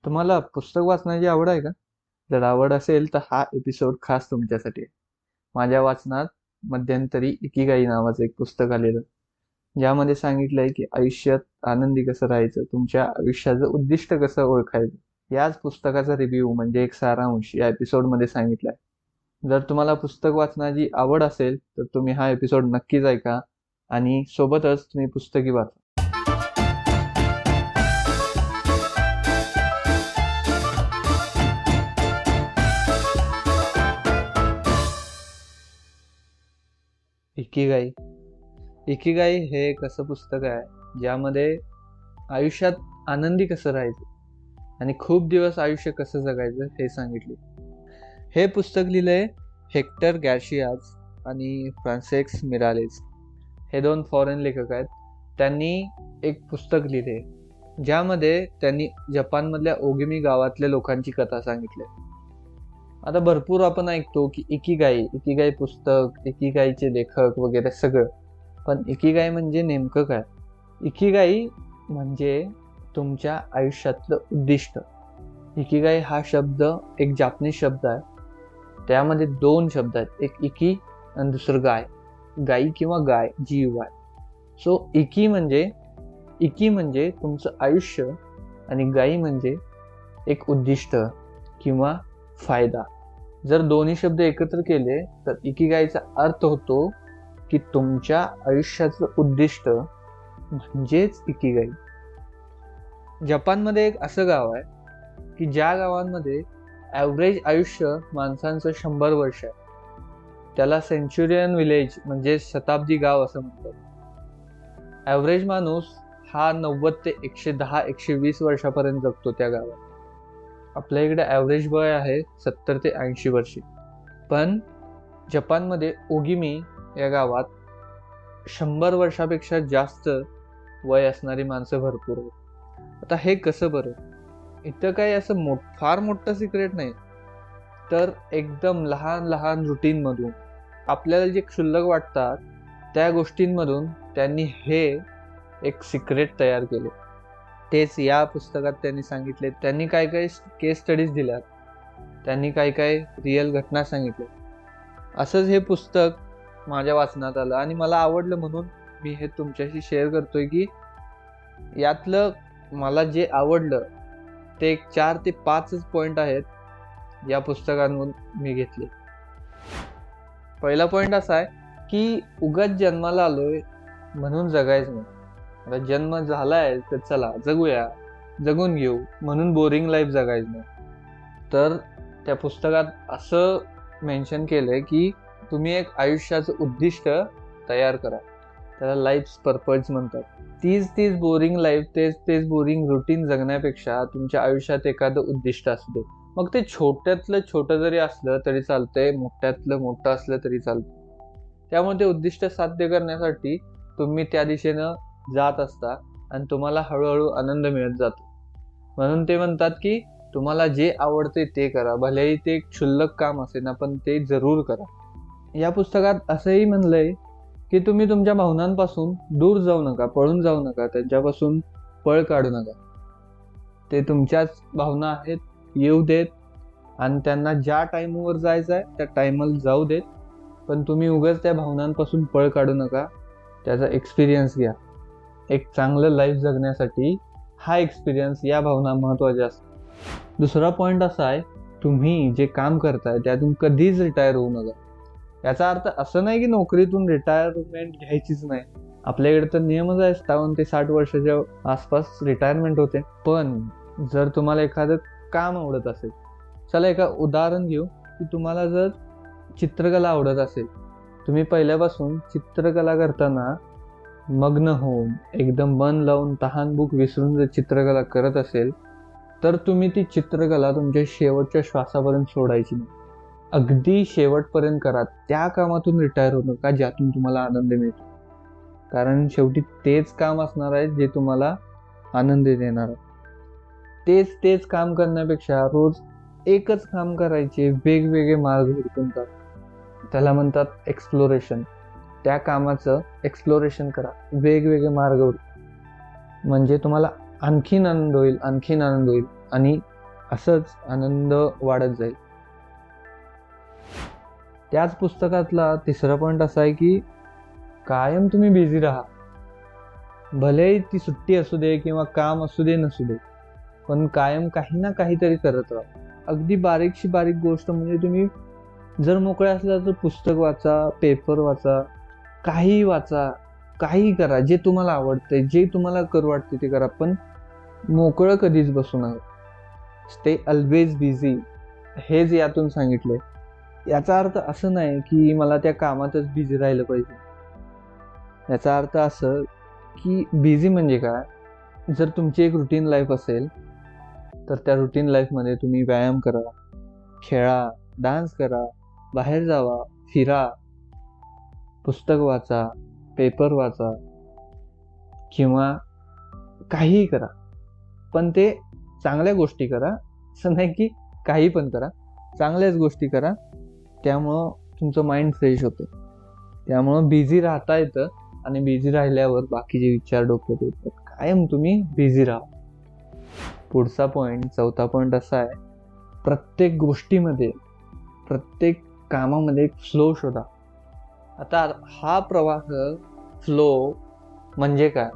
तुम्हाला पुस्तक वाचण्याची आवड आहे का? जर आवड असेल तर हा एपिसोड खास तुमच्यासाठी आहे. माझ्या वाचनात मध्यंतरी इकिगाई नावाचं एक पुस्तक आलेलं, ज्यामध्ये सांगितलंय की आयुष्यात आनंदी कसं राहायचं, तुमच्या आयुष्याचं उद्दिष्ट कसं ओळखायचं. याच पुस्तकाचा रिव्ह्यू म्हणजे एक सारांश या एपिसोडमध्ये सांगितलाय. जर तुम्हाला पुस्तक वाचण्याची आवड असेल तर तुम्ही हा एपिसोड नक्कीच ऐका आणि सोबतच तुम्ही पुस्तकही वाचा. इकिगाई इकिगाई हे एक असं पुस्तक आहे ज्यामध्ये आयुष्यात आनंदी कसं राहायचं आणि खूप दिवस आयुष्य कसं जगायचं हे सांगितले. हे पुस्तक लिहिलंय हेक्टर गॅर्शियाज आणि फ्रान्सेस्क मिरालेस. हे दोन फॉरेन लेखक आहेत. त्यांनी एक पुस्तक लिहिले ज्यामध्ये त्यांनी जपानमधल्या ओगिमी गावातल्या लोकांची कथा सांगितली. आता भरपूर आपण ऐकतो की इकिगाई पुस्तक, इकिगाईचे लेखक वगैरे सगळं, पण इकिगाई म्हणजे नेमकं काय? इकिगाई म्हणजे तुमच्या आयुष्यातलं उद्दिष्ट. इकिगाई हा शब्द एक जापनीज शब्द आहे. त्यामध्ये दोन शब्द आहेत, एक इकी आणि दुसरं गाय. गाई किंवा गाय, GUY. सो इकी म्हणजे तुमचं आयुष्य आणि गाई म्हणजे एक उद्दिष्ट किंवा फायदा. जर दोन्ही शब्द एकत्र केले तर इकिगाईचा अर्थ होतो की तुमच्या आयुष्याचं उद्दिष्ट म्हणजेच इकिगाई. जपानमध्ये एक असं गाव आहे की ज्या गावांमध्ये ॲव्हरेज आयुष्य माणसांचं 100 वर्ष आहे. त्याला सेंच्युरियन विलेज म्हणजे शताब्दी गाव असं म्हणतात. ॲव्हरेज माणूस हा 90 ते 110-120 वर्षापर्यंत जगतो त्या गावात. आपल्या इकडे ॲव्हरेज वय आहे 70 ते 80 वर्षे. पण जपानमध्ये ओगिमी या गावात 100 वर्षापेक्षा जास्त वय असणारी माणसं भरपूर आहेत. आता हे कसं बरं? इथं काही असं फार मोठं सिक्रेट नाही, तर एकदम लहान लहान रुटीनमधून आपल्याला जे क्षुल्लक वाटतात त्या गोष्टींमधून त्यांनी हे एक सिक्रेट तयार केले. तेच या पुस्तकात त्यांनी सांगितले. त्यांनी काय काय केस स्टडीज दिल्यात, त्यांनी काय काय रिअल घटना सांगितल्या. असंच हे पुस्तक माझ्या वाचनात आलं आणि मला आवडलं, म्हणून मी हे तुमच्याशी शेअर करतोय की यातलं मला जे आवडलं ते एक 4 ते 5 पॉईंट आहेत या पुस्तकांमधून मी घेतले. पहिला पॉईंट असा आहे की उगाच जन्माला आलोय म्हणून जगायचं नाही. आता जन्म झालाय तर चला जगूया, जगून घेऊ म्हणून बोरिंग लाईफ जगायचं नाही. तर त्या पुस्तकात असं मेन्शन केलंय की तुम्ही एक आयुष्याचं उद्दिष्ट तयार करा. त्याला लाईफ पर्पज म्हणतात. तीच बोरिंग लाईफ, तेच बोरिंग रुटीन जगण्यापेक्षा तुमच्या आयुष्यात एखादं उद्दिष्ट असू दे. मग ते छोट्यातलं छोटं जरी असलं तरी चालतंय, मोठ्यातलं मोठं असलं तरी चालतं. त्यामुळे ते उद्दिष्ट साध्य करण्यासाठी तुम्ही त्या दिशेनं जात असता आणि तुम्हाला हळूहळू आनंद मिळत जातो. म्हणून ते म्हणतात की तुम्हाला जे आवडते ते करा, भलेही ते एक क्षुल्लक काम असेल ना, पण ते जरूर करा. या पुस्तकात असंही म्हणलंय की तुम्ही तुमच्या भावनांपासून दूर जाऊ नका, पळून जाऊ नका, त्यांच्यापासून पळ काढू नका. ते तुमच्याच भावना आहेत, येऊ देत आणि त्यांना ज्या टाईमवर जायचं आहे त्या टाईमला जाऊ देत. पण तुम्ही उगाच त्या भावनांपासून पळ काढू नका, त्याचा एक्सपिरियन्स घ्या. एक चांगलं लाईफ जगण्यासाठी हा एक्सपिरियन्स, या भावना महत्त्वाच्या असतात. दुसरा पॉईंट असा आहे, तुम्ही जे काम करताय त्यातून कधीच रिटायर होऊ नका. याचा अर्थ असं नाही की नोकरीतून रिटायरमेंट घ्यायचीच नाही. आपल्याकडे तर नियमच आहे 57 ते 60 वर्षाच्या आसपास रिटायरमेंट होते. पण जर तुम्हाला एखादं काम आवडत असेल, चला एका उदाहरण घेऊ की तुम्हाला जर चित्रकला आवडत असेल, तुम्ही पहिल्यापासून चित्रकला करताना मग्न होऊन एकदम मन लावून तहानभूक विसरून जर चित्रकला करत असेल तर तुम्ही ती चित्रकला तुमच्या शेवटच्या श्वासापर्यंत सोडायची नाही. अगदी शेवटपर्यंत करा. त्या कामातून रिटायर होऊ नका ज्यातून तुम्हाला आनंद मिळतो, कारण शेवटी तेच काम असणार आहे जे तुम्हाला आनंद देणार आहे. तेच काम करण्यापेक्षा रोज एकच काम करायचे, वेगवेगळे मार्ग हुडकून जा. त्याला म्हणतात एक्सप्लोरेशन. त्या कामाचं एक्सप्लोरेशन करा, वेगवेगळे मार्ग हुडका, म्हणजे तुम्हाला आणखीन आनंद होईल आणि असंच आनंद वाढत जाईल. त्याच पुस्तकातला तिसरा पॉईंट असा आहे की कायम तुम्ही बिझी राहा. भलेही ती सुट्टी असू दे किंवा काम असू दे नसू दे, पण कायम काही ना काहीतरी करत राहा. अगदी बारीकशी बारीक गोष्ट म्हणजे तुम्ही जर मोकळे असला तर पुस्तक वाचा, पेपर वाचा, काही वाचा, काही करा, जे तुम्हाला आवडते, जे तुम्हाला करू वाटते ते करा, पण मोकळं कधीच बसू नका. स्टे ऑलवेज बिझी, हेच यातून सांगितलंय. याचा अर्थ असं नाही की मला त्या कामातच बिझी राहिलं पाहिजे. याचा अर्थ असं की बिझी म्हणजे काय, जर तुमची एक रुटीन लाईफ असेल तर त्या रुटीन लाईफमध्ये तुम्ही व्यायाम करा, खेळा, डान्स करा, बाहेर जावा, फिरा, पुस्तक वाचा, पेपर वाचा किंवा काहीही करा, पण ते चांगल्या गोष्टी करा. असं नाही की काही पण करा, चांगल्याच गोष्टी करा. त्यामुळं तुमचं माइंड फ्रेश होतं. त्यामुळं बिझी राहता येतं आणि बिझी राहिल्यावर बाकीचे विचार डोक्यात येतात. कायम तुम्ही बिझी राहा. पुढचा पॉईंट, चौथा पॉईंट असा आहे, प्रत्येक गोष्टीमध्ये, प्रत्येक कामामध्ये एक फ्लो शोधा. आता हा प्रवाह, फ्लो म्हणजे काय,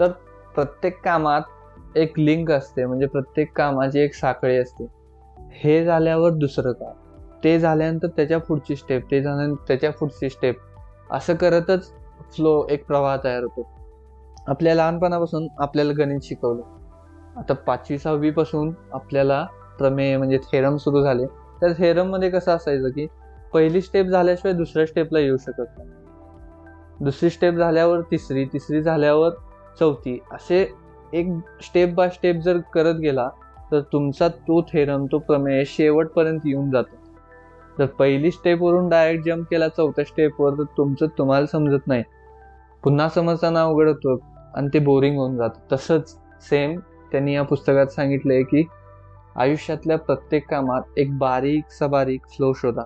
तर प्रत्येक कामात एक लिंक असते, म्हणजे प्रत्येक कामाची एक साखळी असते. हे झाल्यावर दुसरं काम, ते झाल्यानंतर त्याच्या पुढची स्टेप, ते झाल्यानंतर त्याच्या पुढची स्टेप, असं करतच फ्लो, एक प्रवाह तयार होतो. आपल्या लहानपणापासून आपल्याला गणित शिकवलं. आता 5वी 6वी पासून आपल्याला प्रमेय म्हणजे थेरम सुरू झाले. तर थेरम मध्ये कसं असायचं की पहिली स्टेप झाल्याशिवाय दुसऱ्या स्टेपला येऊ शकत नाही, दुसरी स्टेप झाल्यावर तिसरी, तिसरी झाल्यावर चौथी, असे एक स्टेप बाय स्टेप जर करत गेला तर तुमचा तो थेरम, तो प्रमेय शेवटपर्यंत येऊन जातो. जर पहिली स्टेपवरून डायरेक्ट जम्प केला चौथ्या स्टेपवर तर तुम्हाला समजत नाही, पुन्हा समजताना अवघड होतं आणि ते बोरिंग होऊन जातं. तसंच सेम त्यांनी या पुस्तकात सांगितलंय की आयुष्यातल्या प्रत्येक कामात एक बारीक सबारीक फ्लो शोधा.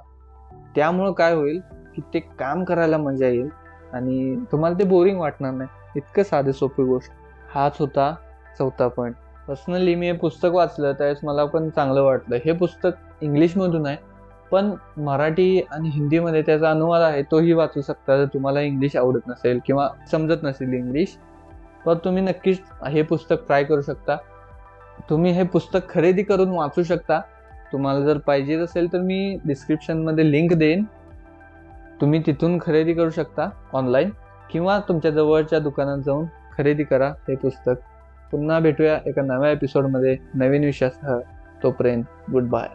त्यामुळं काय होईल की ते काम करायला मजा येईल आणि तुम्हाला ते बोरिंग वाटणार नाही. इतकं साधे सोपी गोष्ट. हाच होता चौथा पॉईंट. पर्सनली मी हे पुस्तक वाचलं त्यावेळेस मला पण चांगलं वाटलं. हे पुस्तक इंग्लिशमधून आहे, पण मराठी आणि हिंदीमध्ये त्याचा अनुवाद आहे, तोही वाचू शकता जर तुम्हाला इंग्लिश आवडत नसेल किंवा समजत नसेल इंग्लिश. तर तुम्ही नक्कीच हे पुस्तक ट्राय करू शकता. तुम्ही हे पुस्तक खरेदी करून वाचू शकता. तुम्हाला जर पाहिजे असेल तर मी डिस्क्रिप्शनमध्ये लिंक देईन, तुम्ही तिथून खरेदी करू शकता ऑनलाईन, किंवा तुमच्या जवळच्या दुकानात जाऊन खरेदी करा हे पुस्तक. पुन्हा भेटूया एका नव्या एपिसोडमध्ये नवीन विषयासह. तोपर्यंत गुड बाय.